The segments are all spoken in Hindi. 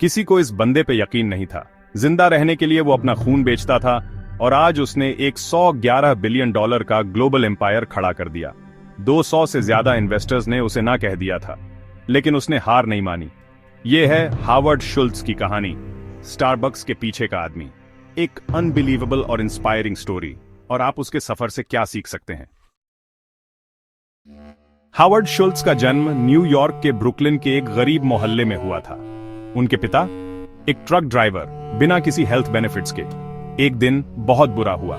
किसी को इस बंदे पे यकीन नहीं था। जिंदा रहने के लिए वो अपना खून बेचता था और आज उसने एक $111 बिलियन का ग्लोबल एम्पायर खड़ा कर दिया। 200 से ज्यादा इन्वेस्टर्स ने उसे ना कह दिया था, लेकिन उसने हार नहीं मानी। ये है हावर्ड शुल्ट्ज की कहानी, स्टारबक्स के पीछे का आदमी। एक अनबिलीवेबल और इंस्पायरिंग स्टोरी, और आप उसके सफर से क्या सीख सकते हैं। हावर्ड शुल्ट्ज का जन्म न्यूयॉर्क के ब्रुकलिन के एक गरीब मोहल्ले में हुआ था। उनके पिता एक ट्रक ड्राइवर, बिना किसी हेल्थ बेनिफिट्स के। एक दिन बहुत बुरा हुआ।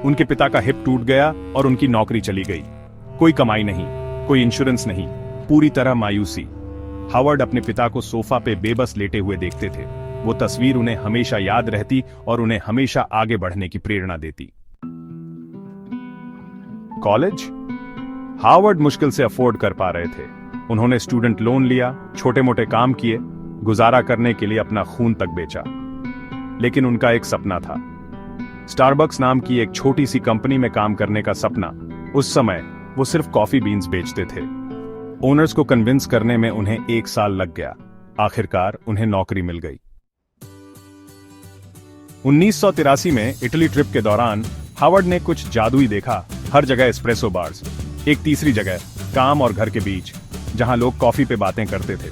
उनके पिता का हिप टूट गया और उनकी नौकरी चली गई। कोई कमाई नहीं, कोई इंश्योरेंस नहीं, पूरी तरह मायूसी। हावर्ड अपने पिता को सोफा पे बेबस लेटे हुए देखते थे। वो तस्वीर उन्हें हमेशा याद रहती और उन्हें हमेशा आगे बढ़ने की प्रेरणा देती। कॉलेज हावर्ड मुश्किल से अफोर्ड कर पा रहे थे। उन्होंने स्टूडेंट लोन लिया, छोटे मोटे काम किए, गुजारा करने के लिए अपना खून तक बेचा। लेकिन उनका एक सपना था, स्टारबक्स नाम की एक छोटी सी कंपनी में काम करने का सपना। उस समय वो सिर्फ कॉफी बीन्स बेचते थे। ओनर्स को कन्विंस करने में उन्हें 1 साल लग गया। आखिरकार उन्हें नौकरी मिल गई। 1983 में इटली ट्रिप के दौरान हावर्ड ने कुछ जादुई देखा। हर जगह एस्प्रेसो बार्स, एक तीसरी जगह काम और घर के बीच, जहां लोग कॉफी पे बातें करते थे।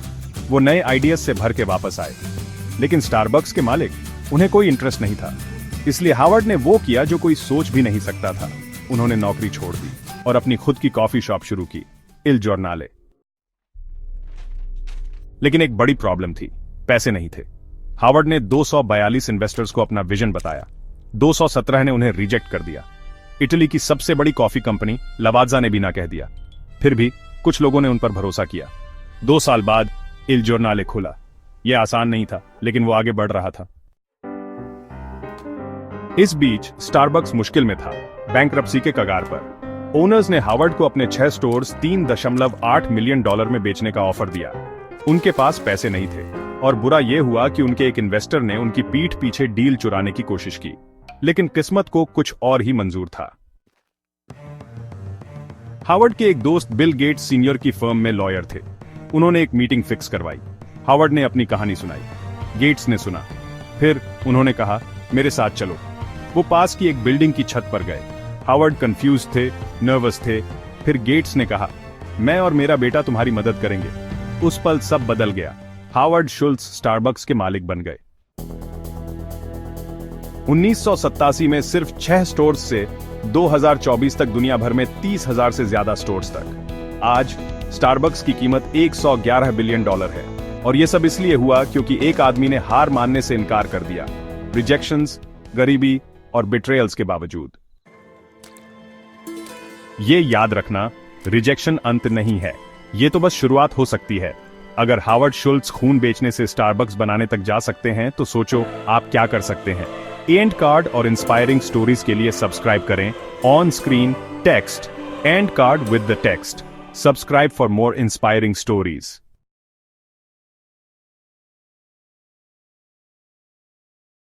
वो नए आइडियाज से भर के वापस आए, लेकिन स्टारबक्स के मालिक उन्हें कोई इंटरेस्ट नहीं था। इसलिए हावर्ड ने वो किया जो कोई सोच भी नहीं सकता था। उन्होंने नौकरी छोड़ दी और अपनी खुद की कॉफी शॉप शुरू की, इल जॉर्नाले। लेकिन एक बड़ी प्रॉब्लम थी, पैसे नहीं थे। हावर्ड ने 242 इन्वेस्टर्स को अपना विजन बताया। 217 ने उन्हें रिजेक्ट कर दिया। इटली की सबसे बड़ी कॉफी कंपनी लवाज़ा ने भी ना कह दिया। फिर भी कुछ लोगों ने उन पर भरोसा किया। 2 साल बाद इल जॉर्नाले खुला। यह आसान नहीं था, लेकिन वो आगे बढ़ रहा था। इस बीच स्टारबक्स मुश्किल में था, बैंकरप्सी के कगार पर। ओनर्स ने हावर्ड को अपने 6 स्टोर्स $3.8 मिलियन में बेचने का ऑफर दिया। उनके पास पैसे नहीं थे, और बुरा यह हुआ कि उनके एक इन्वेस्टर ने उनकी पीठ पीछे डील चुराने की कोशिश की। लेकिन किस्मत को कुछ और ही मंजूर था। हावर्ड के एक दोस्त बिल गेट्स सीनियर की फर्म में लॉयर थे। उन्होंने एक मीटिंग फिक्स करवाई। हावर्ड ने अपनी कहानी सुनाई। गेट्स ने सुना। फिर उन्होंने कहा, मेरे साथ चलो। वो पास की एक बिल्डिंग की छत पर गए। हावर्ड कंफ्यूज थे, नर्वस थे। फिर गेट्स ने कहा, मैं और मेरा बेटा तुम्हारी मदद करेंगे। उस पल सब बदल गया। हावर्ड शुल्ट्ज स्टारबक्स के मालिक बन गए। 1987 में सिर्फ 6 स्टोर्स से 2024 तक दुनिया भर में 30,000 से ज्यादा स्टोर्स तक। आज स्टारबक्स की कीमत $111 बिलियन है। और यह सब इसलिए हुआ क्योंकि एक आदमी ने हार मानने से इनकार कर दिया, रिजेक्शंस, गरीबी और बिट्रेयल्स के बावजूद। ये याद रखना, रिजेक्शन अंत नहीं है, ये तो बस शुरुआत हो सकती है। अगर हावर्ड शुल्ट्ज खून बेचने से स्टारबक्स बनाने तक जा सकते हैं, तो सोचो आप क्या कर सकते हैं। एंड कार्ड और इंस्पायरिंग स्टोरीज के लिए सब्सक्राइब करें on screen text and card with the text. Subscribe for more inspiring stories.